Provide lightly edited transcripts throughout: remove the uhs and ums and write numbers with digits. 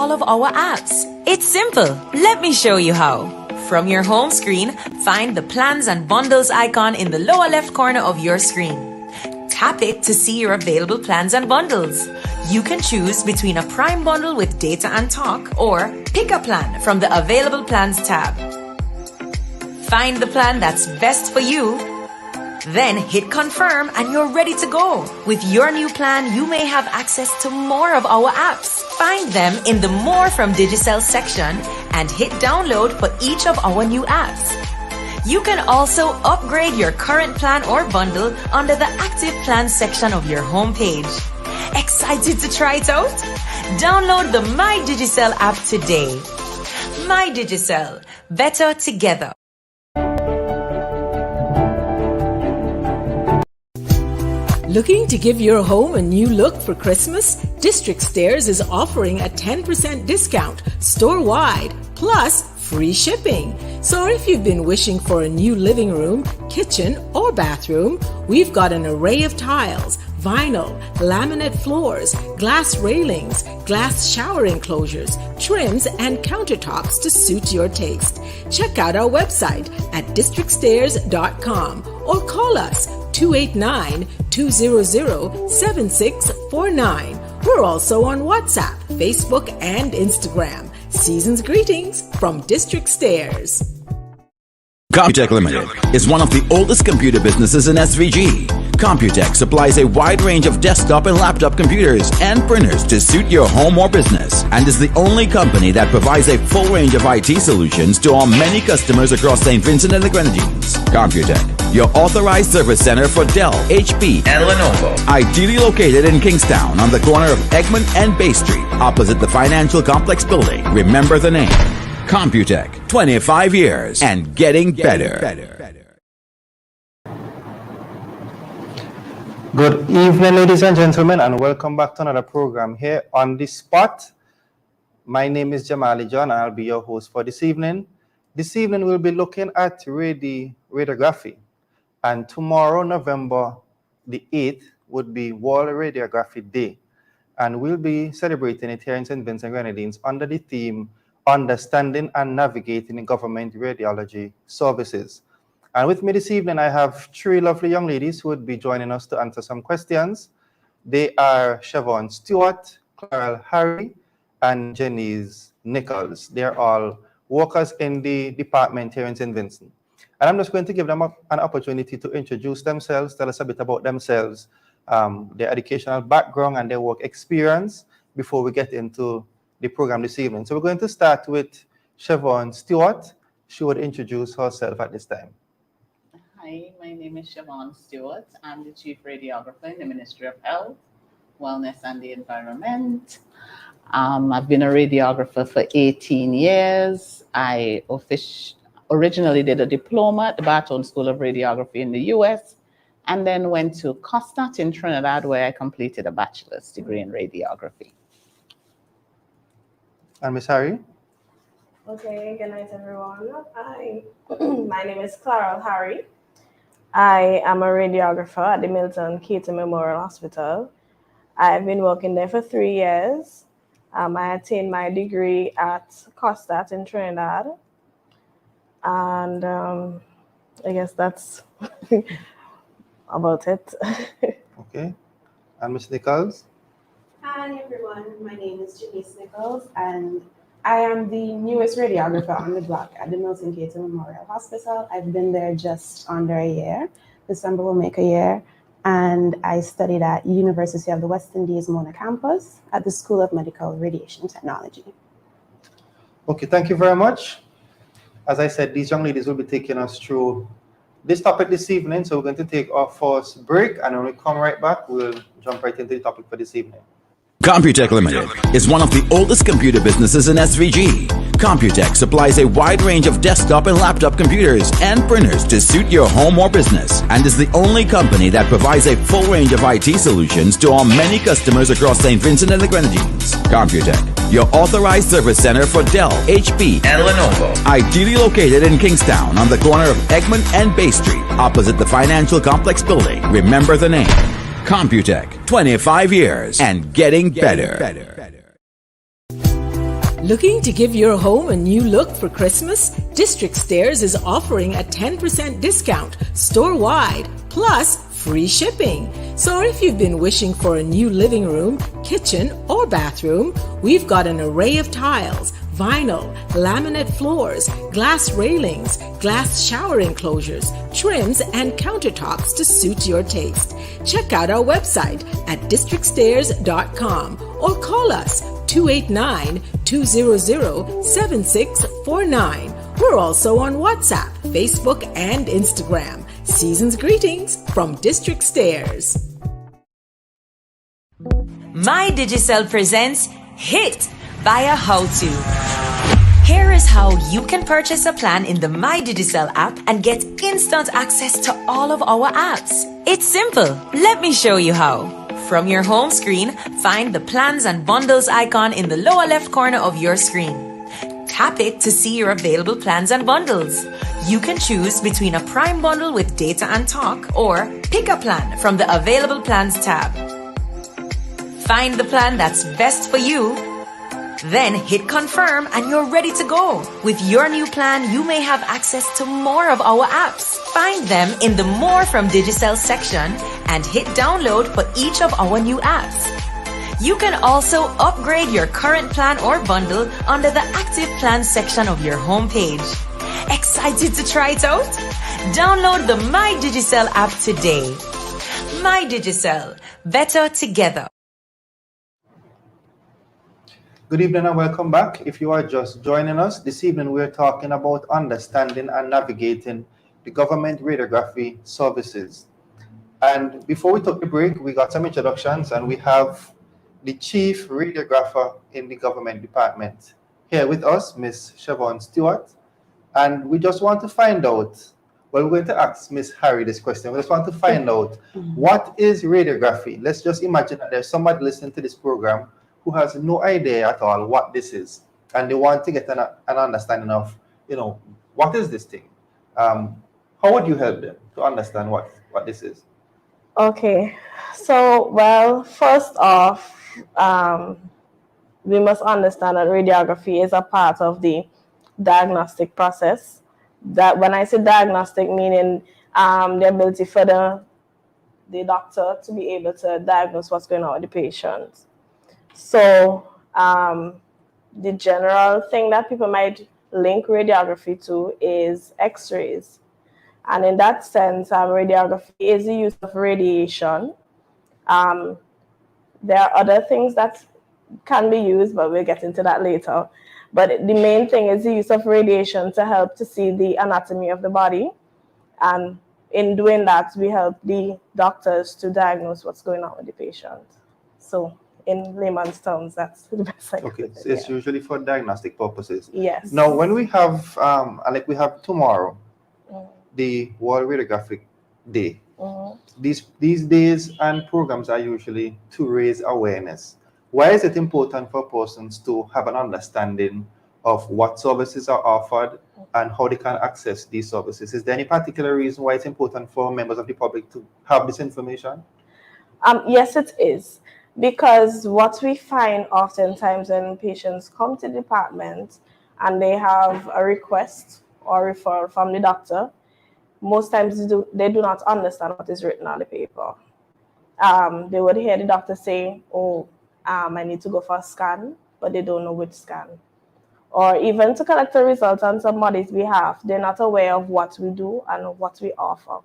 all of our apps. It's simple. Let me show you how. From your home screen, find the Plans and Bundles icon in the lower left corner of your screen. Tap it to see your available plans and bundles. You can choose between a Prime bundle with data and talk or pick a plan from the Available Plans tab. Find the plan that's best for you. Then hit confirm and you're ready to go. With your new plan, you may have access to more of our apps. Find them in the More from Digicel section and hit download for each of our new apps. You can also upgrade your current plan or bundle under the Active Plans section of your homepage. Excited to try it out? Download the My Digicel app today. My Digicel, better together. Looking to give your home a new look for Christmas? District Stairs is offering a 10% discount store-wide, plus free shipping. So if you've been wishing for a new living room, kitchen, or bathroom, we've got an array of tiles, vinyl, laminate floors, glass railings, glass shower enclosures, trims, and countertops to suit your taste. Check out our website at districtstairs.com or call us 289-200-7649. We're also on WhatsApp, Facebook, and Instagram. Season's greetings from District Stairs. Computech Limited is one of the oldest computer businesses in SVG. Computech supplies a wide range of desktop and laptop computers and printers to suit your home or business, and is the only company that provides a full range of IT solutions to our many customers across St. Vincent and the Grenadines. Computech, your authorized service center for Dell, HP, and Lenovo. Ideally located in Kingstown on the corner of Egmont and Bay Street, opposite the Financial Complex building. Remember the name. Computech, 25 years and getting better. Good evening, ladies and gentlemen, and welcome back to another program here on The Spot. My name is Jamali John, and I'll be your host for this evening. This evening, we'll be looking at radiography. And tomorrow, November the 8th, would be World Radiography Day. And we'll be celebrating it here in St. Vincent and Grenadines under the theme, Understanding and Navigating Government Radiology Services. And with me this evening, I have three lovely young ladies who would be joining us to answer some questions. They are Siobhan Stewart, Clarel Harry, and Janice Nichols. They're all workers in the department here in St. Vincent. And I'm just going to give them an opportunity to introduce themselves, tell us a bit about themselves, their educational background and their work experience before we get into the program this evening. So we're going to start with Siobhan Stewart. She would introduce herself at this time. Hi, my name is Siobhan Stewart. I'm the Chief Radiographer in the Ministry of Health, Wellness and the Environment. I've been a radiographer for 18 years. I originally did a diploma at the Barton School of Radiography in the US, and then went to COSTAT in Trinidad, where I completed a bachelor's degree in radiography. And Ms. Harry? Okay, good night, everyone. My name is Clarel Harry. I am a radiographer at the Milton Keaton Memorial Hospital. I've been working there for 3 years. I attained my degree at COSTAT in Trinidad. And I guess that's about it. Okay. And Ms. Nichols? Hi, everyone. My name is Janice Nichols, and I am the newest radiographer on the block at the Milton Keaton Memorial Hospital. I've been there just under a year. December will make a year. And I studied at University of the West Indies Mona campus at the School of Medical Radiation Technology. Okay, thank you very much. As I said, these young ladies will be taking us through this topic this evening. So we're going to take our first break, and when we come right back, we'll jump right into the topic for this evening. Computech Limited is one of the oldest computer businesses in SVG. Computech supplies a wide range of desktop and laptop computers and printers to suit your home or business, and is the only company that provides a full range of IT solutions to our many customers across St. Vincent and the Grenadines. Computech, your authorized service center for Dell, HP, and Lenovo. Ideally located in Kingstown on the corner of Egmont and Bay Street, opposite the Financial Complex building. Remember the name. Computech, 25 years and getting better. Looking to give your home a new look for Christmas? District Stairs is offering a 10% discount store-wide, plus free shipping. So if you've been wishing for a new living room, kitchen, or bathroom, we've got an array of tiles, vinyl, laminate floors, glass railings, glass shower enclosures, trims, and countertops to suit your taste. Check out our website at districtstairs.com or call us 289-200-7649. We're also on WhatsApp, Facebook, and Instagram. Season's greetings from District Stairs. My Digicel presents Hit via How To. Here is how you can purchase a plan in the My Digicel app and get instant access to all of our apps. It's simple. Let me show you how. From your home screen, find the plans and bundles icon in the lower left corner of your screen. Tap it to see your available plans and bundles. You can choose between a Prime bundle with data and talk or pick a plan from the Available Plans tab. Find the plan that's best for you. Then hit confirm and you're ready to go. With your new plan, you may have access to more of our apps. Find them in the More from Digicel section and hit download for each of our new apps. You can also upgrade your current plan or bundle under the Active Plans section of your homepage. Excited to try it out? Download the My Digicel app today. My Digicel, better together. Good evening and welcome back. If you are just joining us, this evening we're talking about understanding and navigating the government radiography services. And before we took the break, we got some introductions and we have the chief radiographer in the government department here with us, Ms. Siobhan Stewart. And we just want to find out, well, we're going to ask Ms. Harry this question. We just want to find out, what is radiography? Let's just imagine that there's somebody listening to this program who has no idea at all what this is. And they want to get an understanding of, what is this thing? How would you help them to understand what this is? Okay, so, well, first off, we must understand that radiography is a part of the diagnostic process. That when I say diagnostic, meaning the ability for the doctor to be able to diagnose what's going on with the patient. So the general thing that people might link radiography to is X-rays. And in that sense, radiography is the use of radiation. There are other things that can be used, but we'll get into that later. But the main thing is the use of radiation to help to see the anatomy of the body. And in doing that, we help the doctors to diagnose what's going on with the patient. So in layman's terms, that's the best I can Okay, put so it's usually for diagnostic purposes. Yes. Now, when we have, like we have tomorrow, the World Radiographic Day, these days and programs are usually to raise awareness. Why is it important for persons to have an understanding of what services are offered and how they can access these services? Is there any particular reason why it's important for members of the public to have this information? Yes, it is. Because what we find oftentimes when patients come to the department and they have a request or referral from the doctor, most times they do not understand what is written on the paper. They would hear the doctor say, I need to go for a scan, but they don't know which scan. Or even to collect a result on somebody's behalf, they're not aware of what we do and what we offer.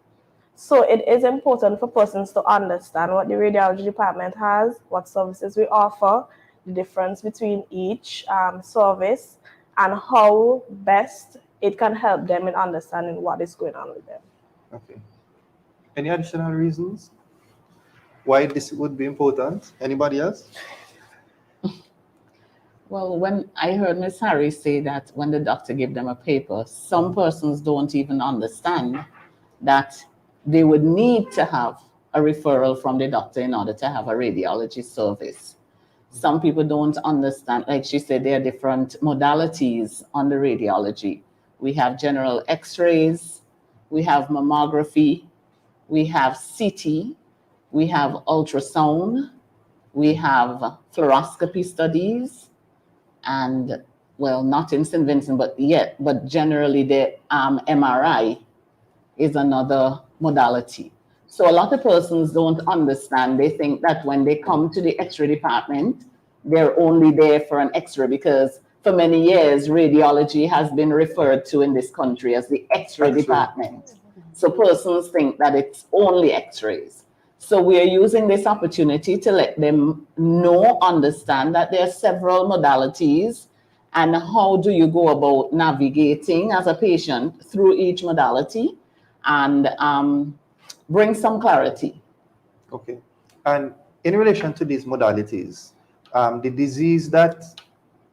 So it is important for persons to understand what the radiology department has, what services we offer, the difference between each service, and how best it can help them in understanding what is going on with them. Okay. Any additional reasons why this would be important? Anybody else? Well, when I heard Ms. Harry say that when the doctor gave them a paper, some persons don't even understand that they would need to have a referral from the doctor in order to have a radiology service. Some people don't understand, like she said, there are different modalities on the radiology. We have general X-rays, we have mammography, we have CT, we have ultrasound, we have fluoroscopy studies, and well, not in St. Vincent, but generally the MRI is another modality. So a lot of persons don't understand. They think that when they come to the X-ray department, they're only there for an X-ray, because for many years, radiology has been referred to in this country as the X-ray department. So persons think that it's only X-rays. So we are using this opportunity to let them know, understand that there are several modalities, and how do you go about navigating as a patient through each modality, and bring some clarity. Okay. And in relation to these modalities, the disease that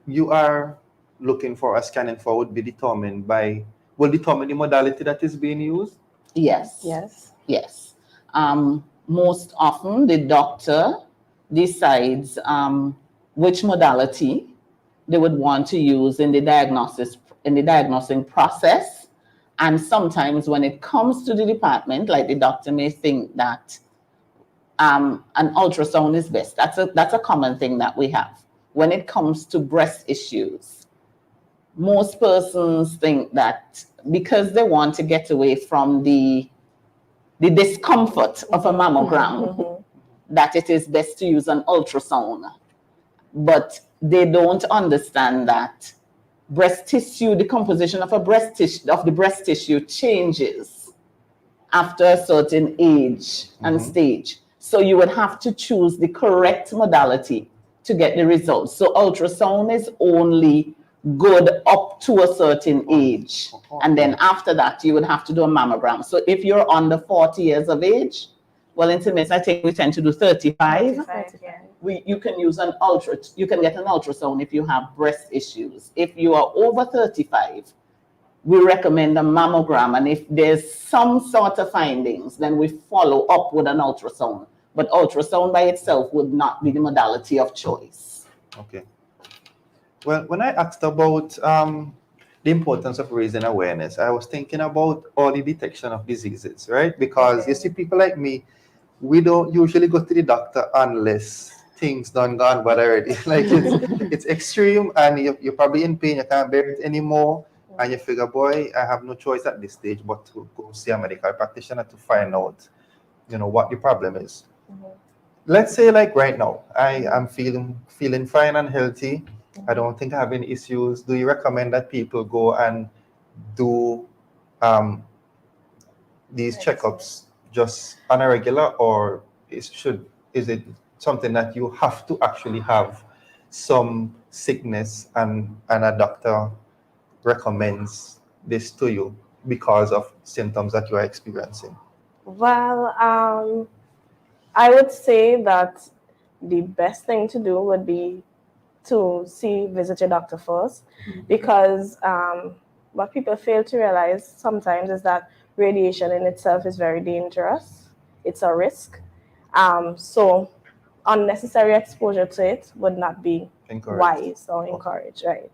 you are looking for a scanning for will determine the modality that is being used? Yes. Yes. Yes. Most often the doctor decides which modality they would want to use in the diagnosing process. And sometimes when it comes to the department, like the doctor may think that an ultrasound is best. That's a common thing that we have. When it comes to breast issues, most persons think that because they want to get away from the discomfort of a mammogram, that it is best to use an ultrasound. But they don't understand that breast tissue, the composition of the breast tissue changes after a certain age and stage. So you would have to choose the correct modality to get the results. So ultrasound is only good up to a certain age. And then after that, you would have to do a mammogram. So if you're under 40 years of age, well, in St. Vincent, I think we tend to do 35. You can get an ultrasound if you have breast issues. If you are over 35, we recommend a mammogram. And if there's some sort of findings, then we follow up with an ultrasound. But ultrasound by itself would not be the modality of choice. Okay. Well, when I asked about the importance of raising awareness, I was thinking about early detection of diseases, right? Because you see, people like me, we don't usually go to the doctor unless things done gone bad already. Like it's extreme, and you're probably in pain, you can't bear it anymore, and you figure, boy, I have no choice at this stage but to go see a medical practitioner to find out, what the problem is. Let's say, like right now, I am feeling fine and healthy. I don't think I have any issues. Do you recommend that people go and do these checkups just on a regular, or is it something that you have to actually have some sickness and a doctor recommends this to you because of symptoms that you are experiencing? Well, I would say that the best thing to do would be to visit your doctor first, because what people fail to realize sometimes is that radiation in itself is very dangerous. It's a risk. So unnecessary exposure to it would not be wise or encouraged, right?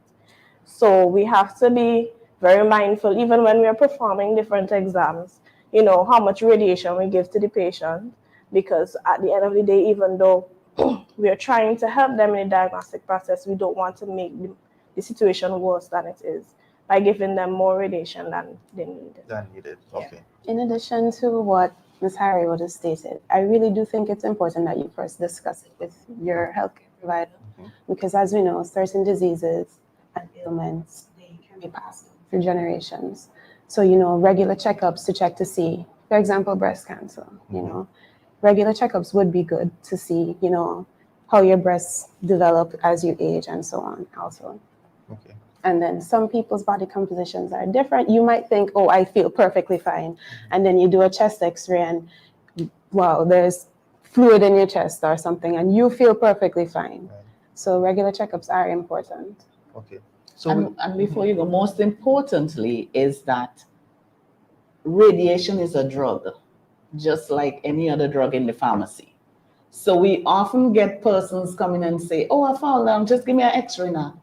So we have to be very mindful, even when we are performing different exams, how much radiation we give to the patient, because at the end of the day, even though we are trying to help them in the diagnostic process, we don't want to make the situation worse than it is by giving them more radiation than they need. Okay. In addition to what Ms. Harry would have stated, I really do think it's important that you first discuss it with your healthcare provider, because as we know, certain diseases and ailments, they can be passed on through generations. So, regular checkups to check to see, for example, breast cancer, regular checkups would be good to see, how your breasts develop as you age and so on also. Okay. And then some people's body compositions are different. You might think, oh, I feel perfectly fine. And then you do a chest x-ray and, wow, there's fluid in your chest or something, and you feel perfectly fine. Right. So regular checkups are important. Okay. So and before you go, most importantly is that radiation is a drug, just like any other drug in the pharmacy. So we often get persons coming and say, oh, I fall down, just give me an x-ray now.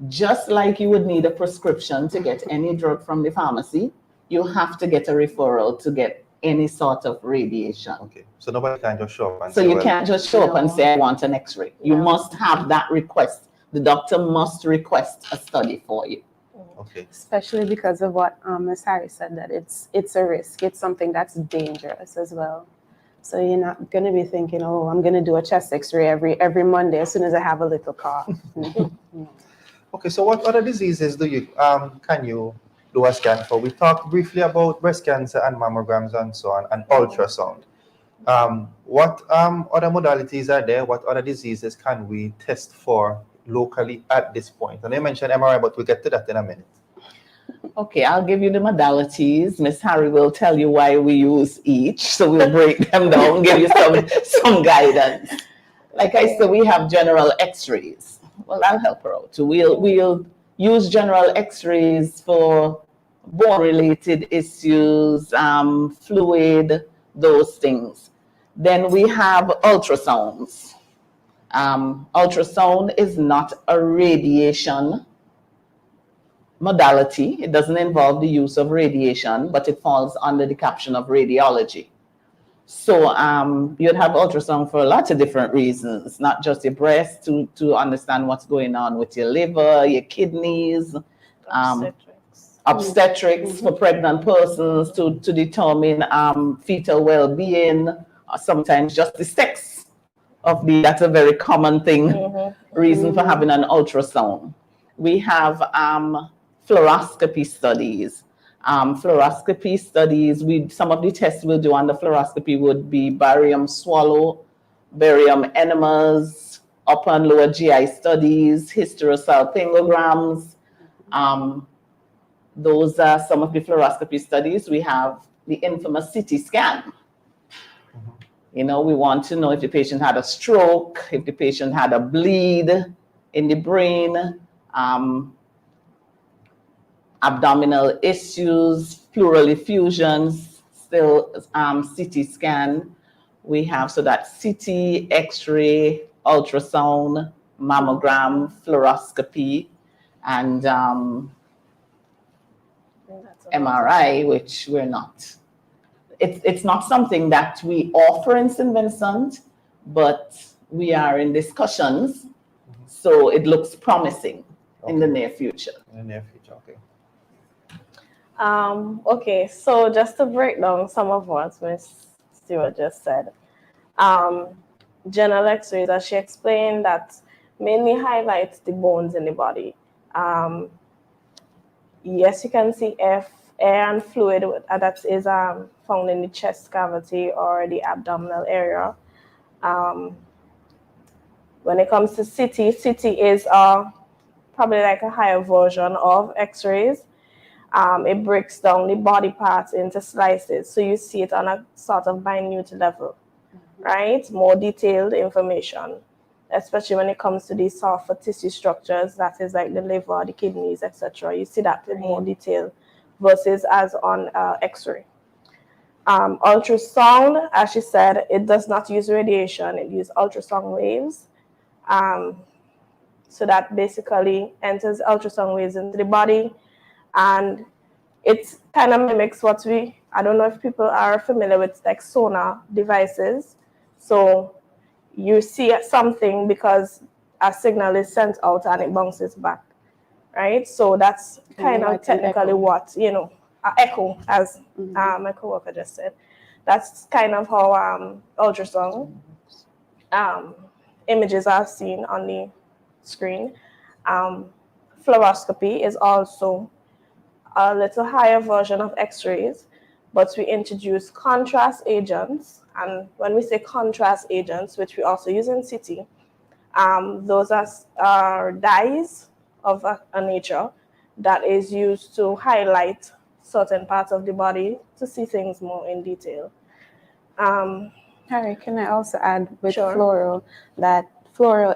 Just like you would need a prescription to get any drug from the pharmacy, you have to get a referral to get any sort of radiation. Okay. So nobody can just show up and so you can't just show up and say, I want an x-ray. You must have that request the doctor must request a study for you. Okay. Especially because of what Ms. Harris said, that it's a risk. It's something that's dangerous as well. So you're not going to be thinking, oh, I'm going to do a chest X-ray every Monday as soon as I have a little cough. Okay, so what other diseases do you can you do a scan for? We talked briefly about breast cancer and mammograms and so on, and ultrasound. What other modalities are there? What other diseases can we test for locally at this point? And you mentioned MRI, but we'll get to that in a minute. Okay, I'll give you the modalities. Miss Harry will tell you why we use each. So we'll break them down, give you some guidance. Like I said, we have general x-rays. Well, I'll help her out. So we'll use general x-rays for bone-related issues, fluid, those things. Then we have ultrasounds. Ultrasound is not a radiation modality. It doesn't involve the use of radiation, but it falls under the caption of radiology. So you'd have ultrasound for lots of different reasons, not just your breast, to understand what's going on with your liver, your kidneys, obstetrics for pregnant persons, to determine fetal well-being, sometimes just the sex of that's a very common thing, reason for having an ultrasound. We have fluoroscopy studies. Fluoroscopy studies, some of the tests we'll do on the fluoroscopy would be barium swallow, barium enemas, upper and lower GI studies, hysterosalpingograms. Those are some of the fluoroscopy studies. We have the infamous CT scan. You know, we want to know if the patient had a stroke, if the patient had a bleed in the brain, abdominal issues, pleural effusions, still CT scan. We have, so that CT, X-ray, ultrasound, mammogram, fluoroscopy, and MRI, which we're not. It's not something that we offer in St. Vincent, but we are in discussions, so it looks promising in the near future. In the near future, okay. Okay, so just to break down some of what Ms. Stewart just said, general x-rays, as she explained, that mainly highlights the bones in the body. Yes, you can see air and fluid that is found in the chest cavity or the abdominal area. When it comes to CT is probably like a higher version of x-rays. It breaks down the body parts into slices, so you see it on a sort of minute level, right? More detailed information, especially when it comes to these softer tissue structures, that is like the liver, the kidneys, etc. You see that in more detail versus as on X-ray. Ultrasound, as she said, it does not use radiation, it uses ultrasound waves. So that basically enters ultrasound waves into the body, and it kind of mimics what I don't know if people are familiar with like sonar devices. So you see something because a signal is sent out and it bounces back, right? So that's kind of technically what, you know, echo, as my coworker just said. That's kind of how ultrasound images are seen on the screen. Fluoroscopy is also a little higher version of x-rays, but we introduce contrast agents. And when we say contrast agents, which we also use in CT, those are dyes of a nature that is used to highlight certain parts of the body to see things more in detail. Harry, can I also add with fluoro that fluoro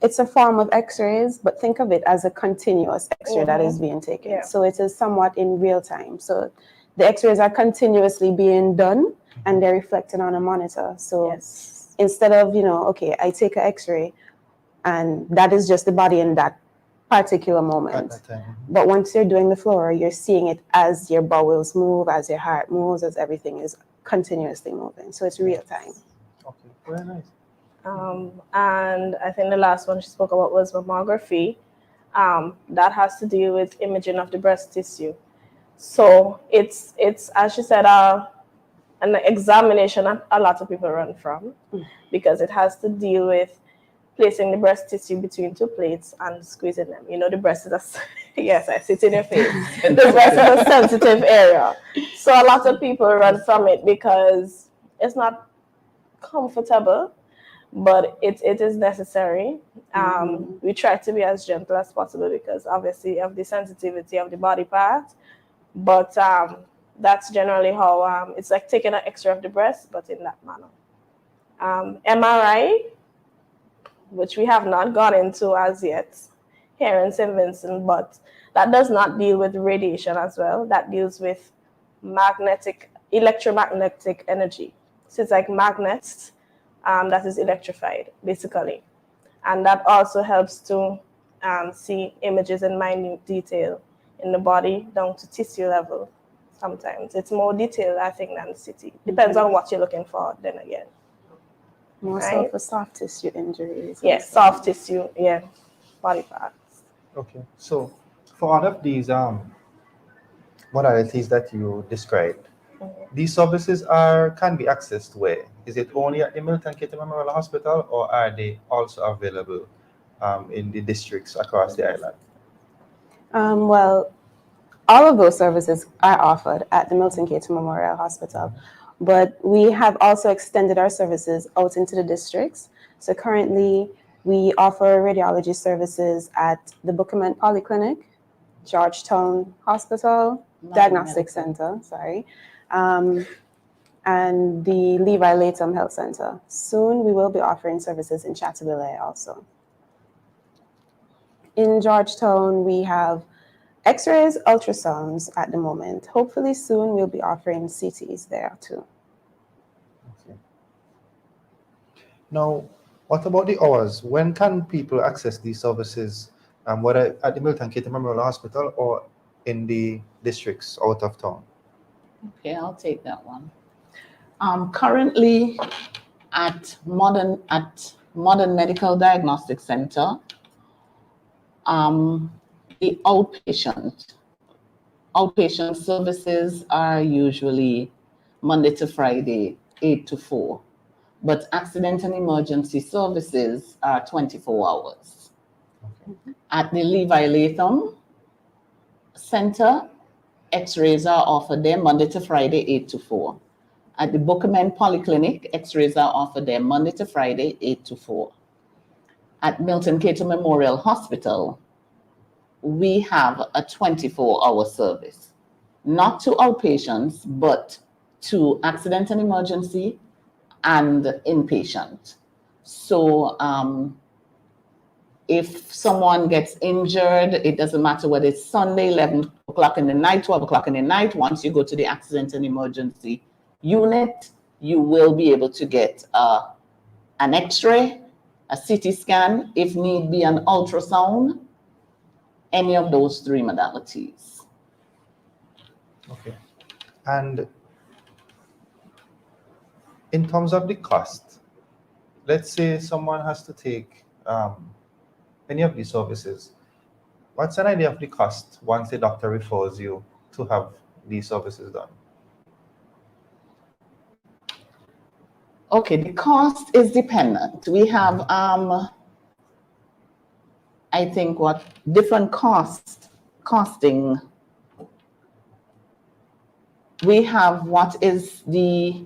it's a form of x-rays, but think of it as a continuous x-ray that is being taken. Yeah. So it is somewhat in real time. So the x-rays are continuously being done and they're reflected on a monitor. So instead of, you know, okay, I take an x-ray and that is just the body in that particular moment. But once you're doing the fluoro, you're seeing it as your bowels move, as your heart moves, as everything is continuously moving. So it's real time. Okay, very nice. And I think the last one she spoke about was mammography. That has to deal with imaging of the breast tissue. So it's as she said, an examination that a lot of people run from, because it has to deal with placing the breast tissue between two plates and squeezing them. You know, the breast is yes, I see it in your face. The breast is a sensitive area. So a lot of people run from it because it's not comfortable, but it is necessary. We try to be as gentle as possible because obviously of the sensitivity of the body part, but that's generally how it's like taking an X-ray of the breast, but in that manner. MRI, which we have not gone into as yet here in St. Vincent, but that does not deal with radiation as well. That deals with electromagnetic energy. So it's like magnets that is electrified, basically. And that also helps to see images in minute detail in the body down to tissue level. Sometimes it's more detailed, I think, than CT. Depends on what you're looking for, then again. More so for soft tissue injuries. Yes, soft tissue, yeah, body parts. Okay, so for all of these modalities that you described, these services can be accessed where? Is it only at the Milton Keytes Memorial Hospital, or are they also available in the districts across the island? Well, all of those services are offered at the Milton Keytes Memorial Hospital, but we have also extended our services out into the districts. So currently, we offer radiology services at the Goverment Polyclinic, Georgetown Hospital, Diagnostic Center, and the Levi Latham Health Center. Soon, we will be offering services in Chateaubelair also. In Georgetown, we have X-rays, ultrasounds at the moment. Hopefully soon we'll be offering CTs there too. Okay. Now, what about the hours? When can people access these services, whether at the Milton Keytes Memorial Hospital or in the districts out of town? Okay, I'll take that one. Currently at Modern Medical Diagnostic Center, the outpatient services are usually Monday to Friday, 8 to 4. But accident and emergency services are 24 hours. Okay. At the Levi Latham Center, X-rays are offered there Monday to Friday, 8 to 4. At the Goverment Polyclinic, X-rays are offered there Monday to Friday, 8 to 4. At Milton Keytes Memorial Hospital, we have a 24-hour service, not to outpatients, but to accident and emergency and inpatient. So if someone gets injured, it doesn't matter whether it's Sunday, 11 o'clock in the night, 12 o'clock in the night, once you go to the accident and emergency unit, you will be able to get an X-ray, a CT scan, if need be an ultrasound, any of those three modalities. Okay. And in terms of the cost, let's say someone has to take any of these services. What's an idea of the cost once the doctor refers you to have these services done? Okay, the cost is dependent. We have, I think, different costing. We have what is the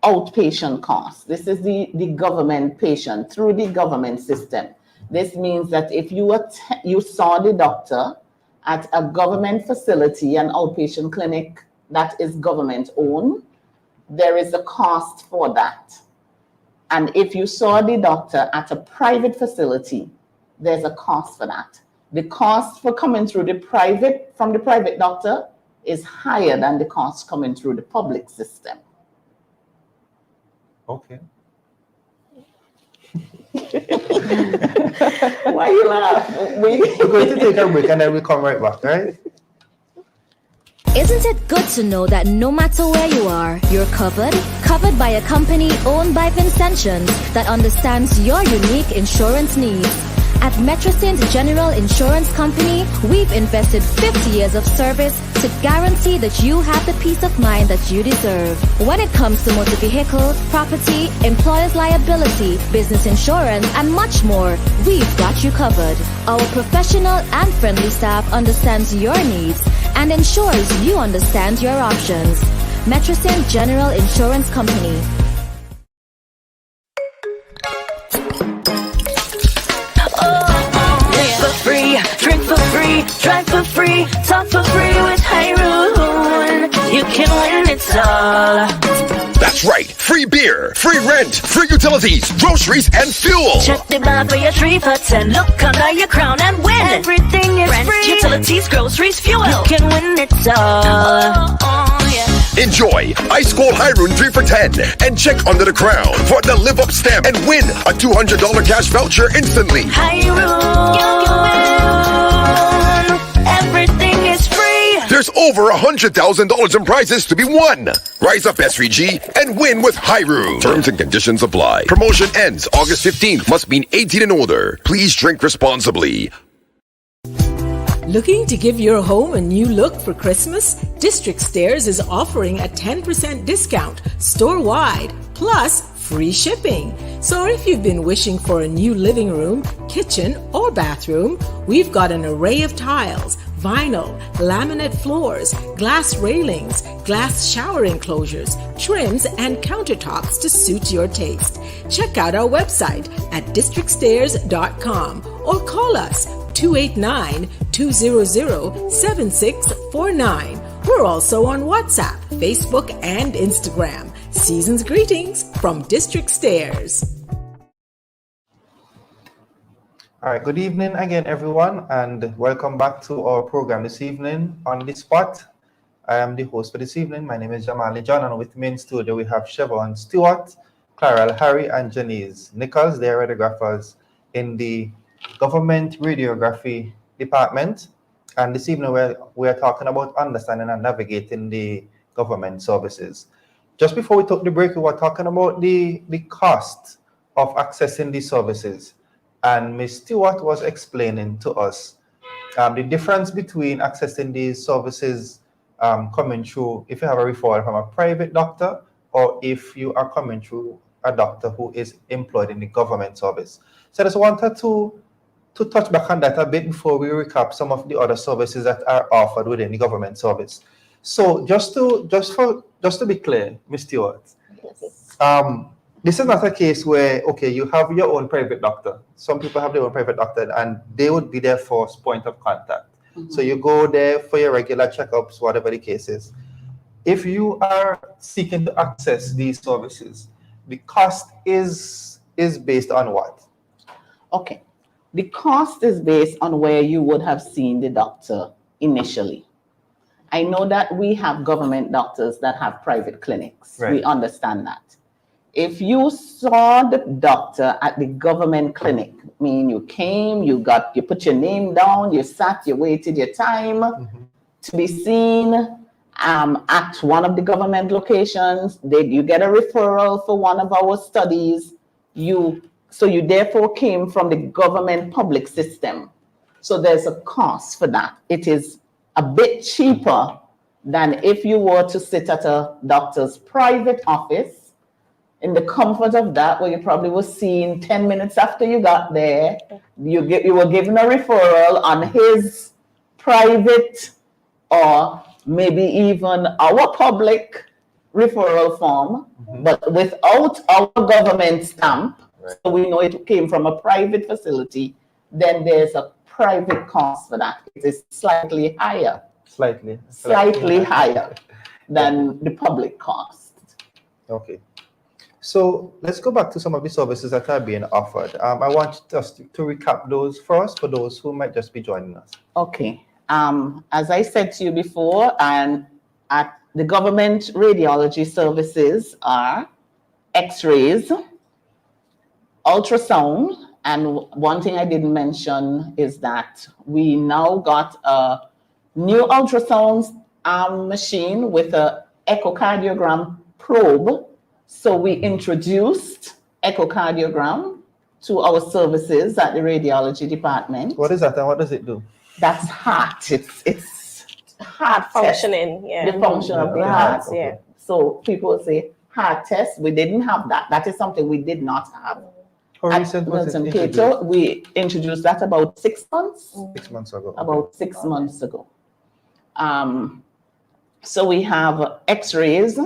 outpatient cost. This is the government patient through the government system. This means that if you saw the doctor at a government facility, an outpatient clinic that is government owned, there is a cost for that. And if you saw the doctor at a private facility, there's a cost for that. The cost for coming through from the private doctor is higher than the cost coming through the public system. Okay. Why you laugh? We're going to take a break and then we'll come right back, right? Isn't it good to know that no matter where you are, you're covered? Covered by a company owned by Vincentians that understands your unique insurance needs. At Metrosint General Insurance Company, we've invested 50 years of service to guarantee that you have the peace of mind that you deserve. When it comes to motor vehicle, property, employer's liability, business insurance, and much more, we've got you covered. Our professional and friendly staff understands your needs and ensures you understand your options. Metrosint General Insurance Company. Free, drink for free, drive for free, talk for free with Hyrule. You can win it all. That's right. Free beer, free rent, free utilities, groceries, and fuel. Check the bar for your 3 for 10. Look under your crown and win. Everything is rent, free. Utilities, groceries, fuel. You can win it all. Yeah. Enjoy Ice Cold Hyrule 3 for 10 and check under the crown for the Live Up stamp and win a $200 cash voucher instantly. Hyrule, you can win. Everything is free. There's over $100,000 in prizes to be won. Rise up S3G and win with Hyrule. Terms and conditions apply. Promotion ends August 15th. Must be 18 and older. Please drink responsibly. Looking to give your home a new look for Christmas? District Stairs is offering a 10% discount store-wide, plus free shipping. So if you've been wishing for a new living room, kitchen, or bathroom, we've got an array of tiles, vinyl, laminate floors, glass railings, glass shower enclosures, trims, and countertops to suit your taste. Check out our website at districtstairs.com or call us 289-200-7649. We're also on WhatsApp, Facebook, and Instagram. Season's greetings from District Stairs. All right, good evening again, everyone, and welcome back to our program this evening on the spot. I am the host for this evening. My name is Jamali John, and with me in studio we have Siobhan Stewart, Clara Harry, and Janice Nichols. They are radiographers in the Government Radiology Department. And this evening we are talking about understanding and navigating the government services. Just before we took the break, we were talking about the cost of accessing these services. And Ms. Stewart was explaining to us the difference between accessing these services coming through if you have a referral from a private doctor or if you are coming through a doctor who is employed in the government service. So I just wanted to touch back on that a bit before we recap some of the other services that are offered within the government service. So just to be clear, Ms. Stewart, yes. This is not a case where, okay, you have your own private doctor. Some people have their own private doctor and they would be their first point of contact. Mm-hmm. So you go there for your regular checkups, whatever the case is. If you are seeking to access these services, the cost is based on what? Okay. The cost is based on where you would have seen the doctor initially. I know that we have government doctors that have private clinics. Right. We understand that. If you saw the doctor at the government clinic, I mean, you came, you put your name down, you sat, you waited your time to be seen at one of the government locations, you get a referral for one of our studies, so you therefore came from the government public system. So there's a cost for that. It is a bit cheaper than if you were to sit at a doctor's private office in the comfort of that, where you probably were seen 10 minutes after you got there. You were given a referral on his private or maybe even our public referral form, but without our government stamp. Right. So we know it came from a private facility, then there's a private cost for that. It is slightly higher. Slightly higher than the public cost. Okay. So let's go back to some of the services that are being offered. I want us to recap those first for those who might just be joining us. Okay. As I said to you before, and at the government radiology services are X-rays, ultrasound, and one thing I didn't mention is that we now got a new ultrasound machine with a echocardiogram probe. So we introduced echocardiogram to our services at the radiology department. What is that and what does it do? That's heart. It's heart Functioning, test, the function of the heart. Okay. Yeah. So people say heart test. We didn't have that. That is something we did not have. How At recent was it Milton introduced? Cato, we introduced that about 6 months. 6 months ago. About 6 months ago. So we have X-rays,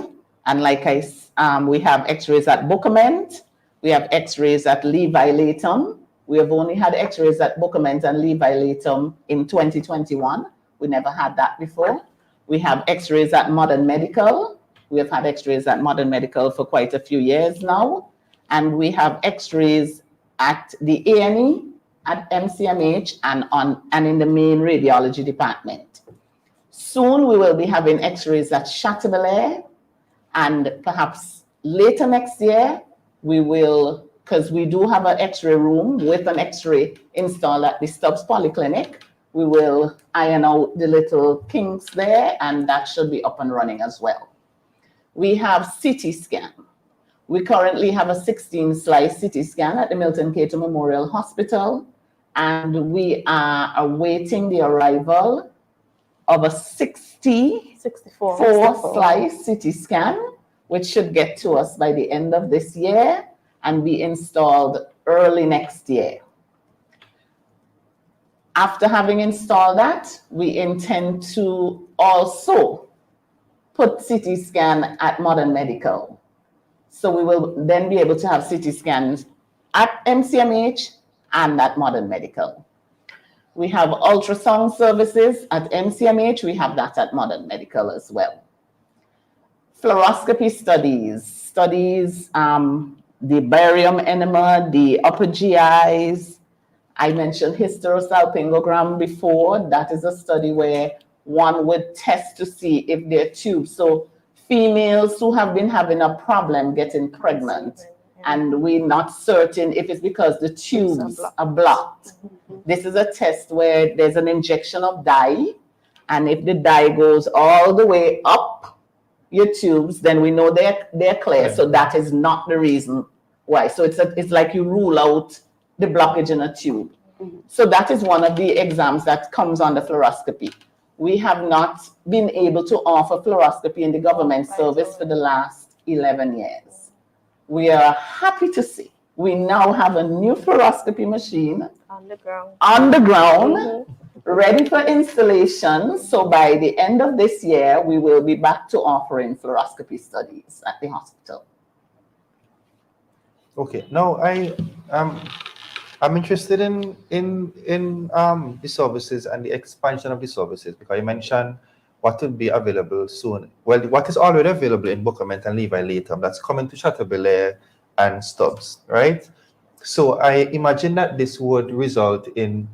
and we have X-rays at Bookament. We have X-rays at Levi Latham. We have only had X-rays at Bookament and Levi Latham in 2021. We never had that before. We have X-rays at Modern Medical. We have had X-rays at Modern Medical for quite a few years now. And we have X-rays at the A&E, at MCMH, and in the main radiology department. Soon we will be having X-rays at Chateaubriand, and perhaps later next year we will, because we do have an X-ray room with an X-ray installed at the Stubbs Polyclinic, we will iron out the little kinks there, and that should be up and running as well. We have CT scan. We currently have a 16-slice CT scan at the Milton Cato Memorial Hospital, and we are awaiting the arrival of a 64-slice CT scan, which should get to us by the end of this year and be installed early next year. After having installed that, we intend to also put CT scan at Modern Medical. So we will then be able to have CT scans at MCMH and at Modern Medical. We have ultrasound services at MCMH. We have that at Modern Medical as well. Fluoroscopy studies, the barium enema, the upper GIs. I mentioned hysterosalpingogram before. That is a study where one would test to see if they're tubes. So females who have been having a problem getting pregnant, and we're not certain if it's because the tubes are blocked. This is a test where there's an injection of dye, and if the dye goes all the way up your tubes, then we know they're clear. So that is not the reason why. So it's like you rule out the blockage in a tube. So that is one of the exams that comes on the fluoroscopy. We have not been able to offer fluoroscopy in the government service for the last 11 years. We are happy to see we now have a new fluoroscopy machine on the ground, ready for installation. So by the end of this year, we will be back to offering fluoroscopy studies at the hospital. Okay, now I'm interested in the services and the expansion of the services, because you mentioned what will be available soon. Well, what is already available in Bookament and Levi Latham, that's coming to Chateaubriand and Stubbs, right? So I imagine that this would result in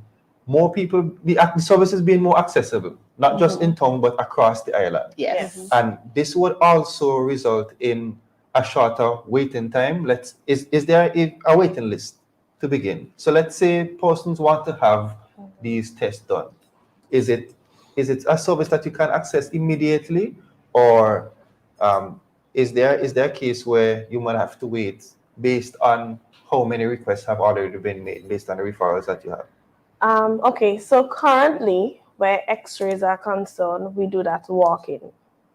more people, the services being more accessible, not just in town, but across the island. Yes. And this would also result in a shorter waiting time. Is there a waiting list to begin? So let's say persons want to have these tests done. Is it a service that you can access immediately, or is there a case where you might have to wait based on how many requests have already been made based on the referrals that you have? Okay, so currently where X-rays are concerned, we do that walk-in.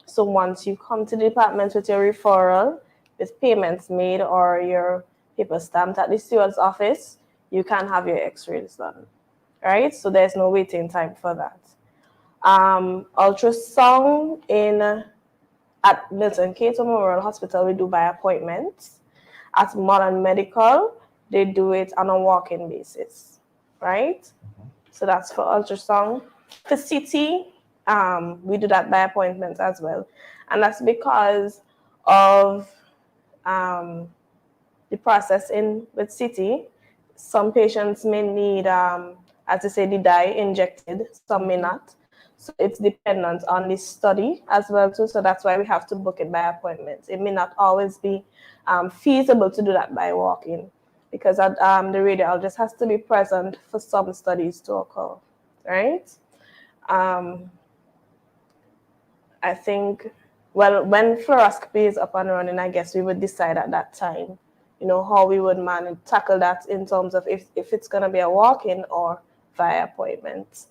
So once you come to the department with your referral, with payments made or your paper stamped at the steward's office, you can have your X-rays done, right? So there's no waiting time for that. Ultrasound at Milton Cato Memorial Hospital, we do by appointment. At Modern Medical, they do it on a walk-in basis, right? So that's for ultrasound. For CT, we do that by appointment as well. And that's because of the process with CT. Some patients may need, as I say, the dye injected, some may not. So it's dependent on the study as well too. So that's why we have to book it by appointment. It may not always be feasible to do that by walk-in, because the radiologist has to be present for some studies to occur, right? I think, well, when fluoroscopy is up and running, I guess we would decide at that time, how we would tackle that in terms of if it's going to be a walk-in or via appointment.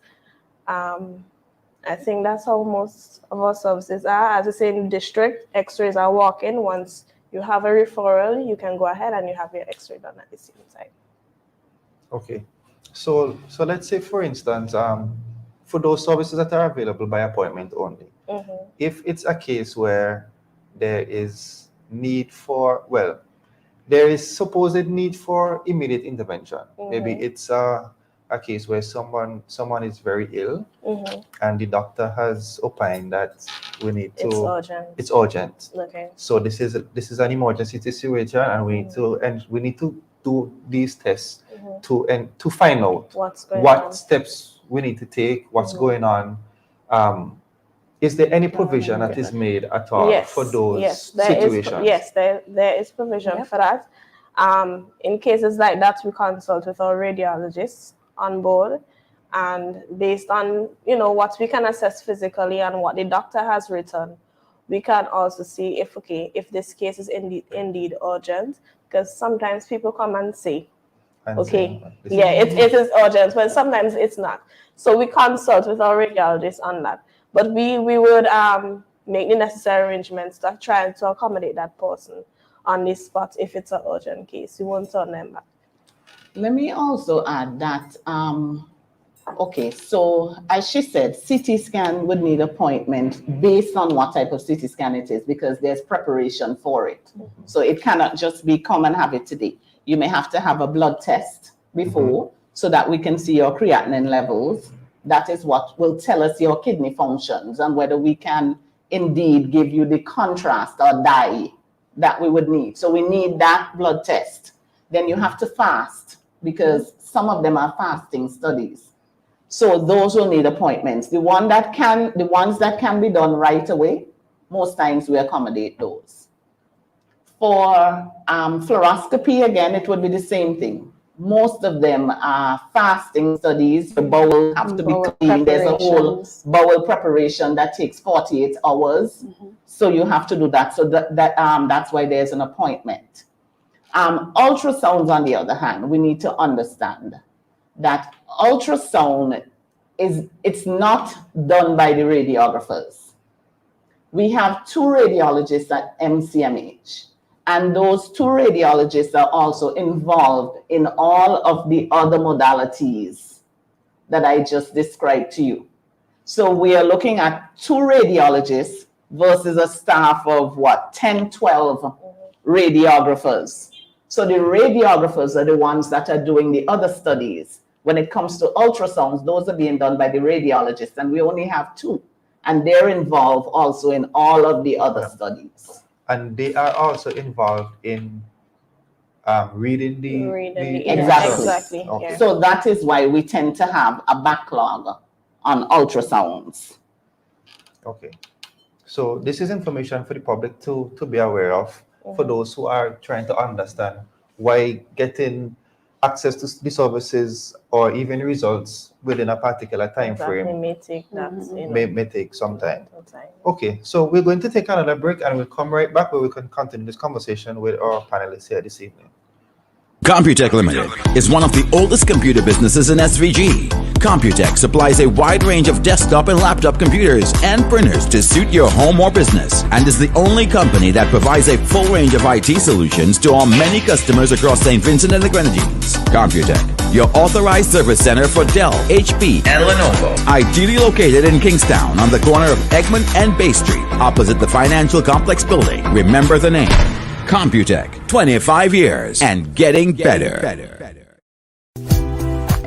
I think that's how most of our services are. As I say, in the district, x-rays are walk-in. Once you have a referral, you can go ahead and you have your x-ray done at the same time. Okay. So let's say, for instance, for those services that are available by appointment only, if it's a case where there is need for, there is supposed need for immediate intervention. Maybe it's a case where someone is very ill, and the doctor has opined that we need to. It's urgent. Okay. So this is an emergency situation, and we need to do these tests to find out what steps we need to take, what's going on. Is there any provision that is made at all for those situations? There is provision for that. In cases like that, we consult with our radiologists on board, and based on what we can assess physically and what the doctor has written, we can also see if this case is indeed urgent, because sometimes people come and say, it is urgent, but sometimes it's not. So we consult with our radiologists on that. But we would make the necessary arrangements to try to accommodate that person on the spot if it's an urgent case. We won't turn them back. Let me also add that, so as she said, CT scan would need appointment based on what type of CT scan it is, because there's preparation for it. So it cannot just be come and have it today. You may have to have a blood test before so that we can see your creatinine levels. That is what will tell us your kidney functions and whether we can indeed give you the contrast or dye that we would need. So we need that blood test. Then you have to fast, because some of them are fasting studies. So those will need appointments. The ones that can be done right away, most times we accommodate those. For fluoroscopy, again, it would be the same thing. Most of them are fasting studies. The bowel have to be clean. There's a whole bowel preparation that takes 48 hours. So you have to do that. So that's why there's an appointment. Ultrasounds, on the other hand, we need to understand that ultrasound it's not done by the radiographers. We have 2 radiologists at MCMH. And those 2 radiologists are also involved in all of the other modalities that I just described to you. So we are looking at 2 radiologists versus a staff of 10, 12 radiographers. So the radiographers are the ones that are doing the other studies. When it comes to ultrasounds, those are being done by the radiologists, and we only have 2. And they're involved also in all of the other studies. And they are also involved in reading the exactly. Okay. So that is why we tend to have a backlog on ultrasounds. Okay. So this is information for the public to be aware of, for those who are trying to understand why getting access to the services or even results within a particular time frame may take that, may take some time. Okay, so we're going to take another break, and we'll come right back where we can continue this conversation with our panelists here this evening. Computech Limited is one of the oldest computer businesses in SVG. Computech supplies a wide range of desktop and laptop computers and printers to suit your home or business, and is the only company that provides a full range of IT solutions to our many customers across St. Vincent and the Grenadines. Computech, your authorized service center for Dell, HP, and Lenovo. Ideally located in Kingstown on the corner of Egmont and Bay Street, opposite the Financial Complex building. Remember the name. Computech, 25 years and getting better.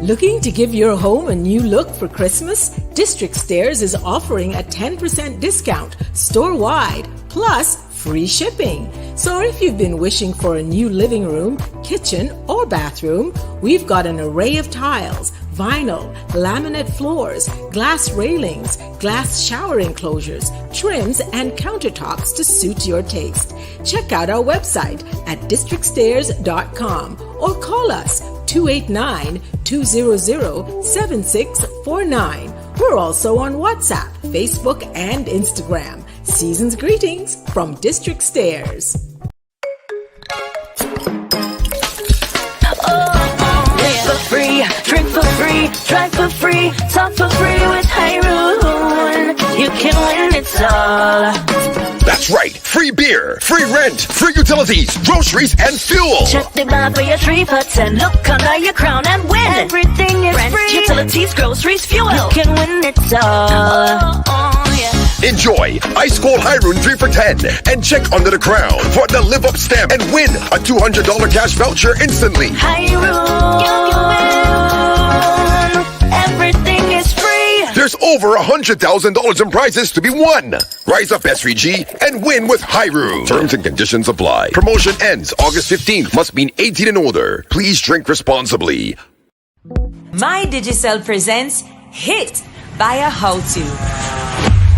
Looking to give your home a new look for Christmas? District Stairs is offering a 10% discount store-wide, plus free shipping. So if you've been wishing for a new living room, kitchen, or bathroom, we've got an array of tiles, vinyl, laminate floors, glass railings, glass shower enclosures, trims, and countertops to suit your taste. Check out our website at districtstairs.com or call us 289-200-7649. We're also on WhatsApp, Facebook, and Instagram. Season's greetings from District Stairs. Live for free, drink for free, drive for free, talk for free with Hyrule. You can win it all. That's right. Free beer, free rent, free utilities, groceries, and fuel. Check the bar for your 3 for 10. Look under your crown and win. Everything is rent, free. Utilities, groceries, fuel. You can win it all. Yeah. Enjoy Ice Cold Hyrule 3 for 10 and check under the crown for the Live Up stamp and win a $200 cash voucher instantly. Hyrule. Everything is free. There's over $100,000 in prizes to be won. Rise up S3G and win with Hyrule. Terms and conditions apply. Promotion ends August 15th. Must be 18 and older. Please drink responsibly. My Digicel presents Hit by a How-To.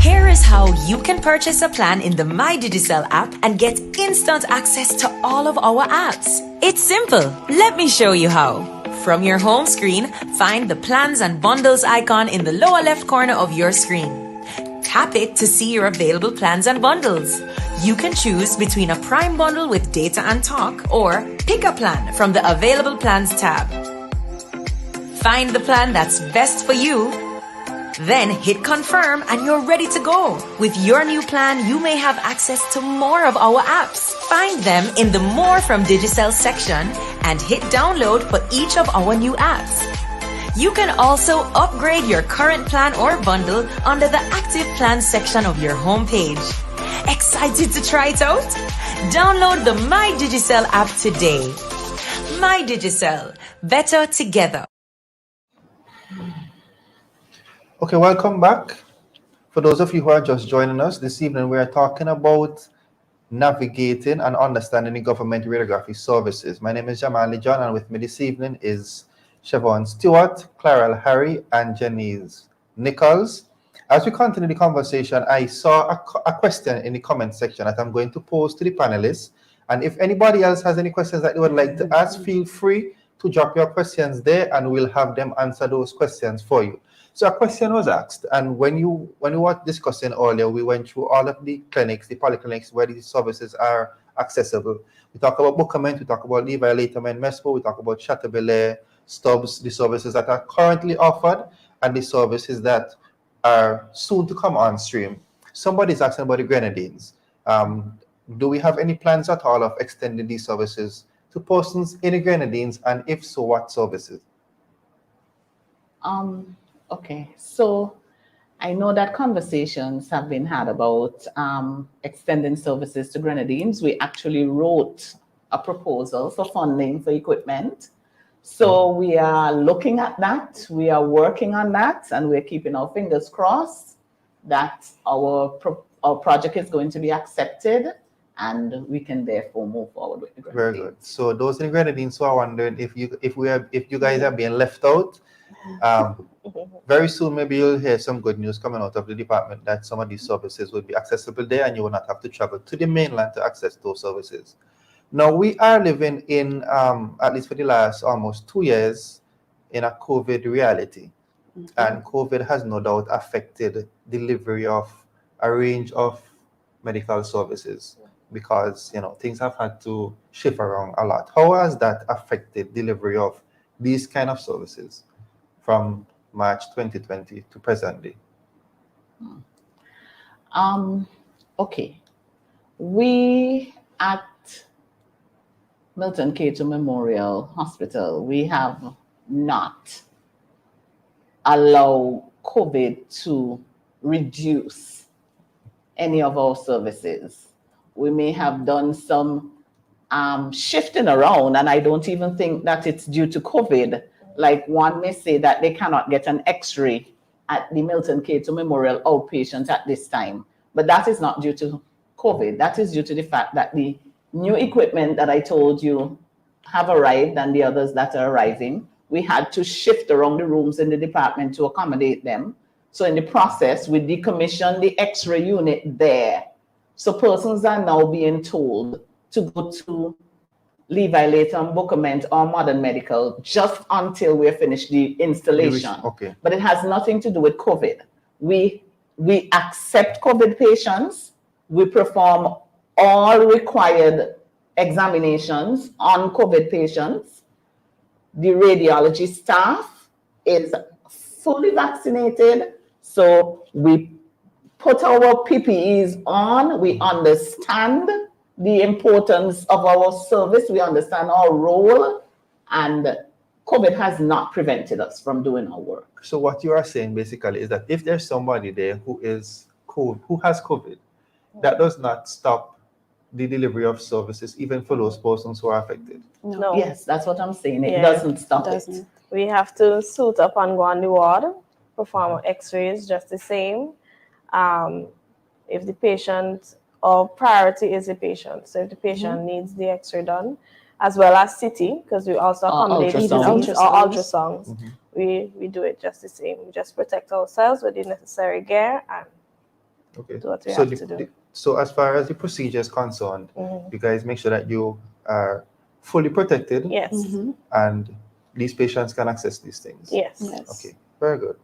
Here is how you can purchase a plan in the My Digicel app and get instant access to all of our apps. It's simple. Let me show you how. From your home screen, find the plans and bundles icon in the lower left corner of your screen. Tap it to see your available plans and bundles. You can choose between a Prime bundle with data and talk or pick a plan from the Available Plans tab. Find the plan that's best for you. Then hit confirm and you're ready to go. With your new plan, you may have access to more of our apps. Find them in the More from Digicel section and hit download for each of our new apps. You can also upgrade your current plan or bundle under the Active Plans section of your homepage. Excited to try it out? Download the My Digicel app today. My Digicel, better together. Okay, welcome back. For those of you who are just joining us this evening, we are talking about navigating and understanding the government radiography services. My name is Jamali John, and with me this evening is Siobhan Stewart, Clara Harry, and Janice Nichols. As we continue the conversation, I saw a question in the comment section that I'm going to pose to the panelists. And if anybody else has any questions that they would like to ask, feel free to drop your questions there, and we'll have them answer those questions for you. So a question was asked, and when we were discussing earlier, we went through all of the clinics, the polyclinics where these services are accessible. We talk about Bookament, we talk about Levi Laterman Mespo, we talk about Chateaubelair, Stubbs, the services that are currently offered, and the services that are soon to come on stream. Somebody's asking about the Grenadines. Do we have any plans at all of extending these services to persons in the Grenadines, and if so, what services? Okay, so I know that conversations have been had about extending services to Grenadines. We actually wrote a proposal for funding for equipment. So we are looking at that. We are working on that, and we're keeping our fingers crossed that our project is going to be accepted, and we can therefore move forward with the Grenadines. Very good. So those in the Grenadines who are wondering if you guys are being left out, very soon maybe you'll hear some good news coming out of the department that some of these services will be accessible there, and you will not have to travel to the mainland to access those services. Now, we are living in, at least for the last almost 2 years, in a COVID reality. And COVID has no doubt affected delivery of a range of medical services because, things have had to shift around a lot. How has that affected delivery of these kind of services from March 2020 to present day? Okay. We at Milton Cato Memorial Hospital, we have not allowed COVID to reduce any of our services. We may have done some shifting around, and I don't even think that it's due to COVID. Like one may say that they cannot get an X-ray at the Milton Cato Memorial outpatient at this time, but that is not due to COVID. That is due to the fact that the new equipment that I told you have arrived and the others that are arriving, we had to shift around the rooms in the department to accommodate them. So in the process, we decommissioned the X-ray unit there. So persons are now being told to go to Levi Layton, Bookament, or Modern Medical just until we're finished the installation. Okay. But it has nothing to do with COVID. We accept COVID patients. We perform all required examinations on COVID patients. The radiology staff is fully vaccinated. So we put our PPEs on. We understand the importance of our service. We understand our role, and COVID has not prevented us from doing our work. So what you are saying basically is that if there's somebody there who has COVID, that does not stop the delivery of services, even for those persons who are affected. No. Yes, that's what I'm saying. It doesn't stop it. We have to suit up and go on the ward, perform x-rays just the same. If the patient, our priority is the patient. So if the patient needs the x-ray done, as well as CT, because we also accommodate ultrasounds. We do it just the same. We just protect ourselves with the necessary gear and do what we have to do. So as far as the procedure is concerned, you guys make sure that you are fully protected. Yes. And these patients can access these things. Yes. Okay, very good.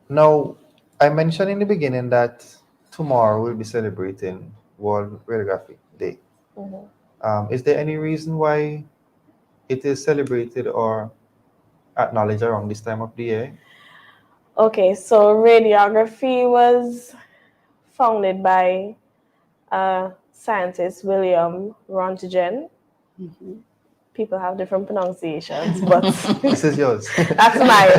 Now, I mentioned in the beginning that tomorrow we'll be celebrating World Radiography Day. Is there any reason why it is celebrated or acknowledged around this time of the year? Okay, so radiography was founded by scientist William Röntgen. People have different pronunciations, but this is yours. That's mine.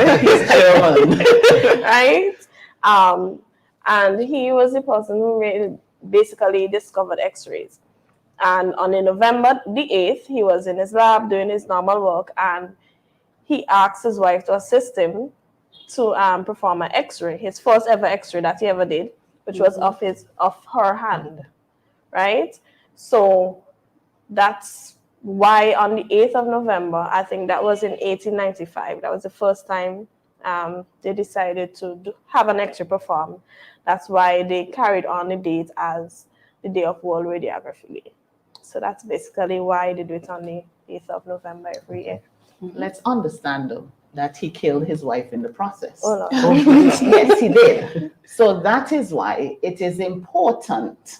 Right? And he was the person who basically discovered X-rays. And on November the 8th, he was in his lab doing his normal work, and he asked his wife to assist him to perform an X-ray, his first ever X-ray that he ever did, which was of her hand, right? So that's why on the 8th of November, I think that was in 1895, that was the first time they decided to have an X-ray performed. That's why they carried on the date as the day of World Radiography Day. So that's basically why they do it on the 8th of November every year. Let's understand, though, that he killed his wife in the process. Oh, no. Yes, he did. So that is why it is important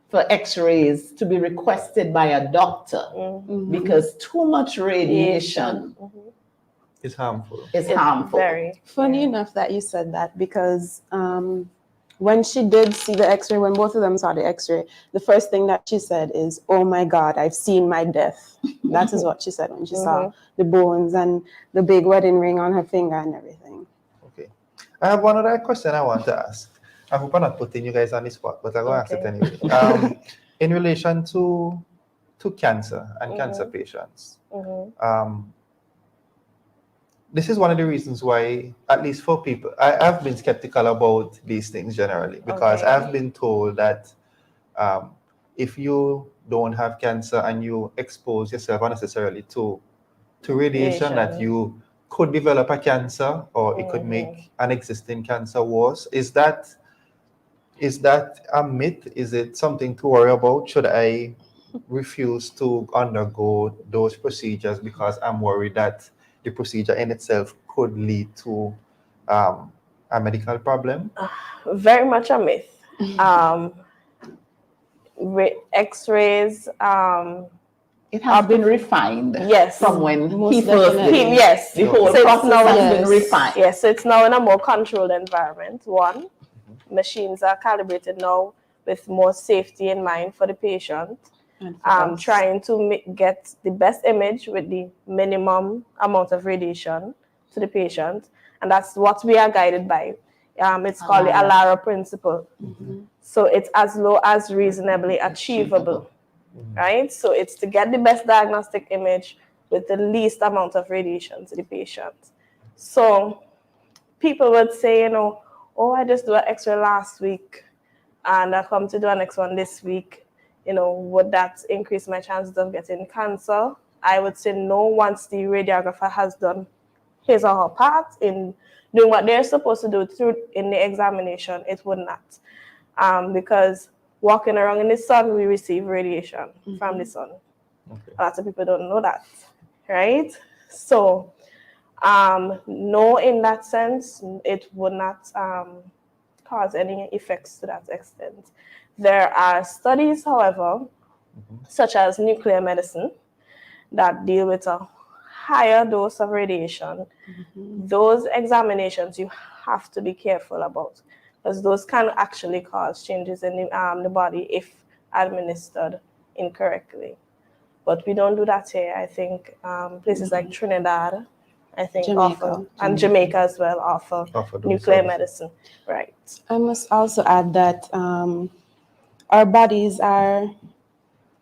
for x-rays to be requested by a doctor, because too much radiation is harmful. It's harmful. Very. Funny enough that you said that, because when she did see the x-ray, when both of them saw the x-ray, the first thing that she said is, "Oh my God, I've seen my death." That is what she said when she saw the bones and the big wedding ring on her finger and everything. Okay. I have one other question I want to ask. I hope I'm not putting you guys on the spot, but I'm going to ask it anyway. In relation to cancer and cancer patients, this is one of the reasons why, at least for people, I've been skeptical about these things generally, because I've been told that if you don't have cancer and you expose yourself unnecessarily to radiation, that you could develop a cancer, or it could make an existing cancer worse. Is that a myth? Is it something to worry about? Should I refuse to undergo those procedures because I'm worried that the procedure in itself could lead to a medical problem? Very much a myth. X-rays, it has been refined. Yes. From when Most he first definitely. did it. Yes. The whole process has been refined. Yes, so it's now in a more controlled environment. One, machines are calibrated now with more safety in mind for the patient. Trying to get the best image with the minimum amount of radiation to the patient. And that's what we are guided by. It's called the ALARA principle. So it's as low as reasonably achievable, right? So it's to get the best diagnostic image with the least amount of radiation to the patient. So people would say, oh, I just do an X-ray last week and I come to do an next one this week. Would that increase my chances of getting cancer? I would say no, once the radiographer has done his or her part in doing what they're supposed to do in the examination, it would not. Because walking around in the sun, we receive radiation from the sun. Okay. Lots of people don't know that, right? So, no, in that sense, it would not cause any effects to that extent. There are studies, however, such as nuclear medicine, that deal with a higher dose of radiation. Those examinations you have to be careful about, because those can actually cause changes in the body if administered incorrectly. But we don't do that here. I think places like Trinidad, I think, offer, and Jamaica as well, offer nuclear medicine. Right. I must also add that our bodies are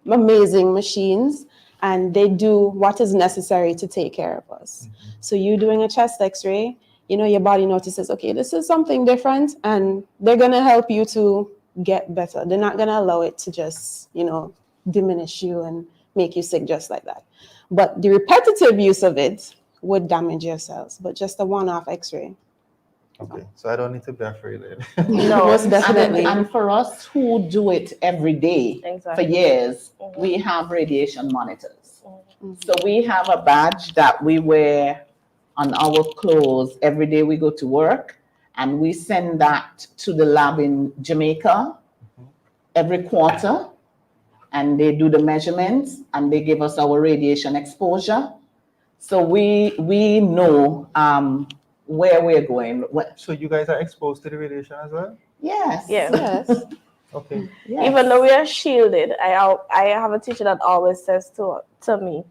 amazing machines, and they do what is necessary to take care of us. So you doing a chest x-ray, you know, your body notices, okay, this is something different, and they're going to help you to get better. They're not going to allow it to just, you know, diminish you and make you sick just like that. But the repetitive use of it would damage your cells, but just a one-off x-ray. Okay, so I don't need to be afraid then. No, most definitely. And for us who do it every day for years, we have radiation monitors. So we have a badge that we wear on our clothes every day we go to work, and we send that to the lab in Jamaica every quarter, and they do the measurements and they give us our radiation exposure. So we know where we're going. So you guys are exposed to the radiation as well? Yes. Yes. Okay. Yes. Even though we are shielded, I have a teacher that always says to me,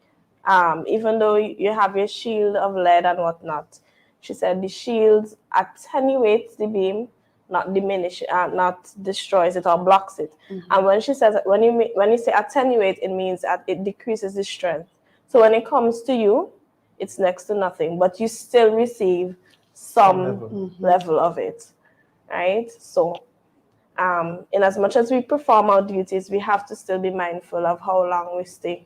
even though you have your shield of lead and whatnot, she said the shield attenuates the beam, not diminish, not destroys it or blocks it. And when she says, when you say attenuate, it means that it decreases the strength. So when it comes to you, it's next to nothing, but you still receive some level of it, right? So, in as much as we perform our duties, we have to still be mindful of how long we stay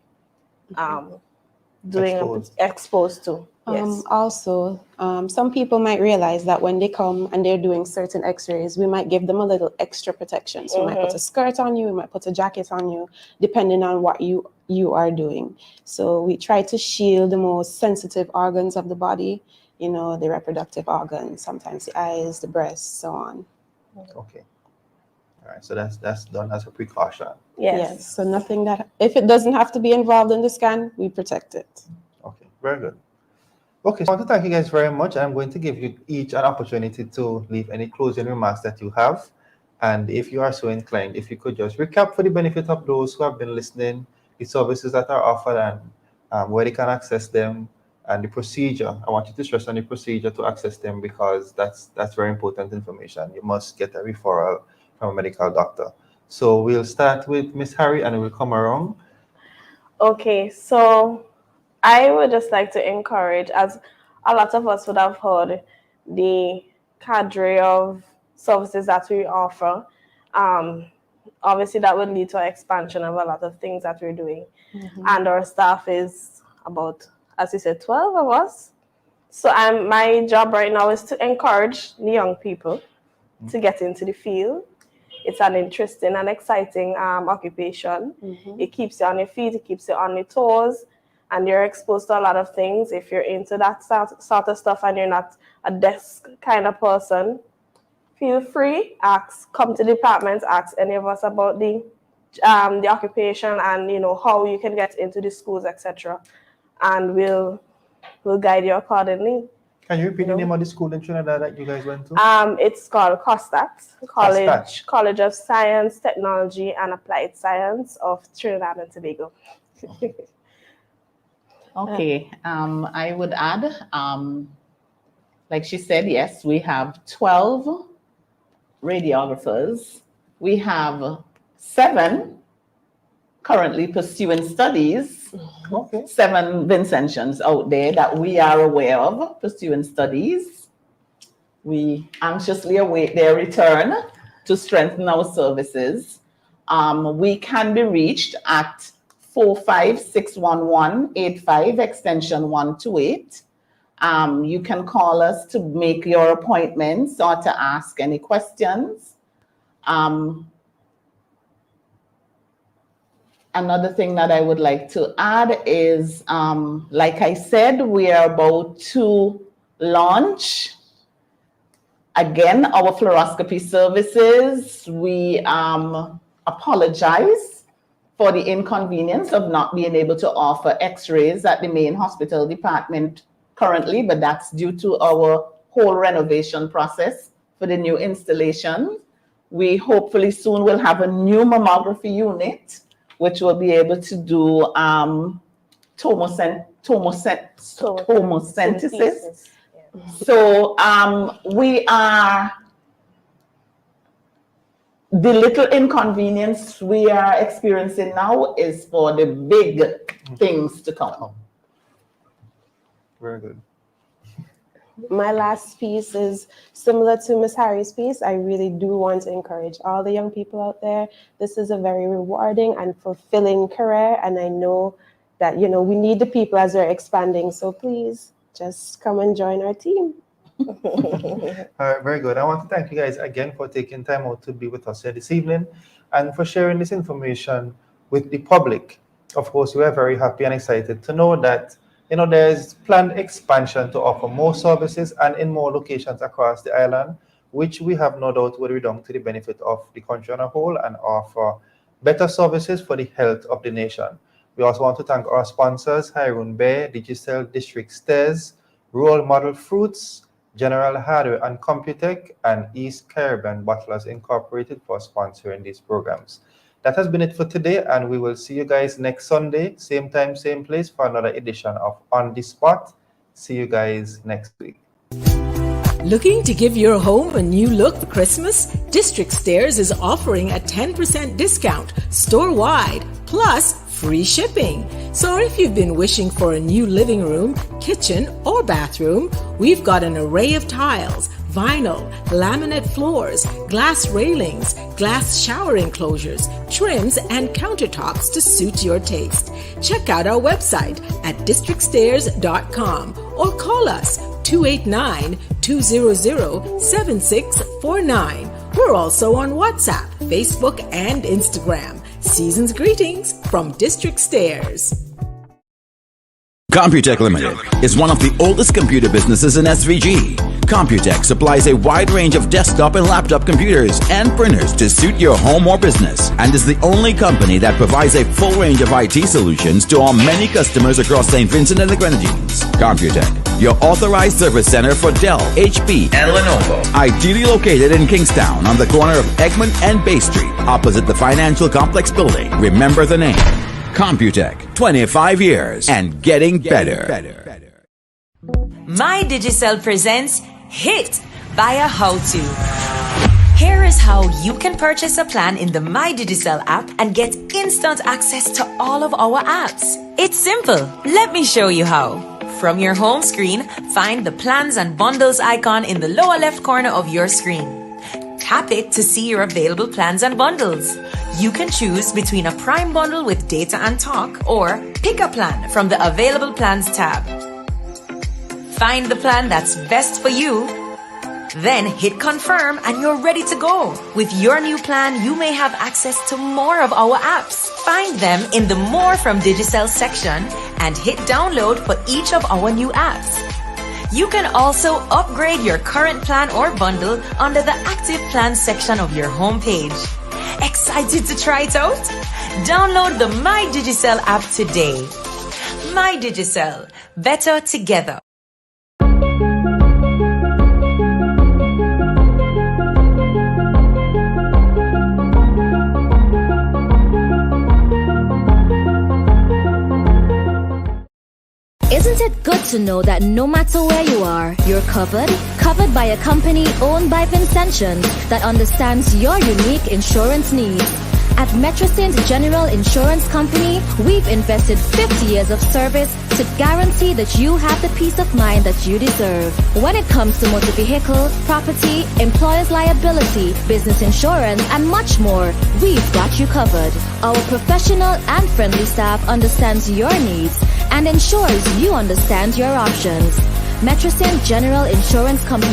exposed to. Yes. Also, some people might realize that when they come and they're doing certain x-rays, we might give them a little extra protection. So we might put a skirt on you, we might put a jacket on you, depending on what you are doing. So we try to shield the most sensitive organs of the body, you know, the reproductive organs, sometimes the eyes, the breasts, so on. Okay. All right, so that's done as a precaution. Yes. So nothing that, if it doesn't have to be involved in the scan, we protect it. Okay, very good. Okay, so I want to thank you guys very much. I'm going to give you each an opportunity to leave any closing remarks that you have. And if you are so inclined, if you could just recap for the benefit of those who have been listening, the services that are offered and where they can access them, and the procedure. I want you to stress on the procedure to access them, because that's very important information. You must get a referral from a medical doctor. So we'll start with Miss Harry and we'll come around. Okay, so I would just like to encourage, as a lot of us would have heard, the cadre of services that we offer. Obviously, that would lead to an expansion of a lot of things that we're doing. And our staff is about, as you said, 12 of us. So my job right now is to encourage the young people to get into the field. It's an interesting and exciting occupation. It keeps you on your feet, it keeps you on your toes, and you're exposed to a lot of things. If you're into that sort of stuff and you're not a desk kind of person, feel free, come to the department, ask any of us about the occupation and, you know, how you can get into the schools, etc. And we'll guide you accordingly. Can you repeat the name of the school in Trinidad that you guys went to? It's called COSTAT, College of Science, Technology and Applied Science of Trinidad and Tobago. Okay, I would add, like she said, yes, we have 12 radiographers. We have 7 currently pursuing studies. 7 Vincentians out there that we are aware of pursuing studies. We anxiously await their return to strengthen our services. We can be reached at 4561185 extension 128. You can call us to make your appointments or to ask any questions. another thing that I would like to add is, like I said, we are about to launch again our fluoroscopy services. We apologize for the inconvenience of not being able to offer x-rays at the main hospital department currently, but that's due to our whole renovation process for the new installation. We hopefully soon will have a new mammography unit, which will be able to do tomosynthesis. So the little inconvenience we are experiencing now is for the big things to come. Very good. My last piece is similar to Ms. Harry's piece. I really do want to encourage all the young people out there. This is a very rewarding and fulfilling career, and I know that, you know, we need the people as we're expanding. So please just come and join our team. All right, very good. I want to thank you guys again for taking time out to be with us here this evening and for sharing this information with the public. Of course, we are very happy and excited to know that, you know, there's planned expansion to offer more services and in more locations across the island, which we have no doubt will redound to the benefit of the country on a whole and offer better services for the health of the nation. We also want to thank our sponsors, Hiroon Bear, Digicel, District Stairs, Role Model Fruits, General Hardware and Computech, and East Caribbean Bottlers Incorporated for sponsoring these programs. That has been it for today, and we will see you guys next Sunday, same time, same place, for another edition of On the Spot. See you guys next week. Looking to give your home a new look for Christmas? District Stairs is offering a 10% discount store-wide, plus free shipping. So if you've been wishing for a new living room, kitchen, or bathroom, we've got an array of tiles, vinyl, laminate floors, glass railings, glass shower enclosures, trims, and countertops to suit your taste. Check out our website at districtstairs.com or call us 289-200-7649. We're also on WhatsApp, Facebook, and Instagram. Season's greetings from District Stairs. Computech Limited is one of the oldest computer businesses in SVG. Computech supplies a wide range of desktop and laptop computers and printers to suit your home or business, and is the only company that provides a full range of IT solutions to our many customers across St. Vincent and the Grenadines. Computech, your authorized service center for Dell, HP, and Lenovo. Ideally located in Kingstown on the corner of Egmont and Bay Street, opposite the Financial Complex building. Remember the name. Computech, 25 years and getting better. My Digicel presents Hit by a How-To. Here is how you can purchase a plan in the My Digicel app and get instant access to all of our apps. It's simple. Let me show you how. From your home screen, find the plans and bundles icon in the lower left corner of your screen. Tap it to see your available plans and bundles. You can choose between a Prime bundle with data and talk, or pick a plan from the Available Plans tab. Find the plan that's best for you, then hit confirm and you're ready to go. With your new plan, you may have access to more of our apps. Find them in the More from Digicel section and hit download for each of our new apps. You can also upgrade your current plan or bundle under the Active Plans section of your homepage. Excited to try it out? Download the My Digicel app today. My Digicel, better together. Isn't it good to know that no matter where you are, you're covered? Covered by a company owned by Vincentians that understands your unique insurance needs. At Metrosint General Insurance Company, we've invested 50 years of service to guarantee that you have the peace of mind that you deserve. When it comes to motor vehicle, property, employer's liability, business insurance, and much more, we've got you covered. Our professional and friendly staff understands your needs and ensures you understand your options. Metrosint General Insurance Company.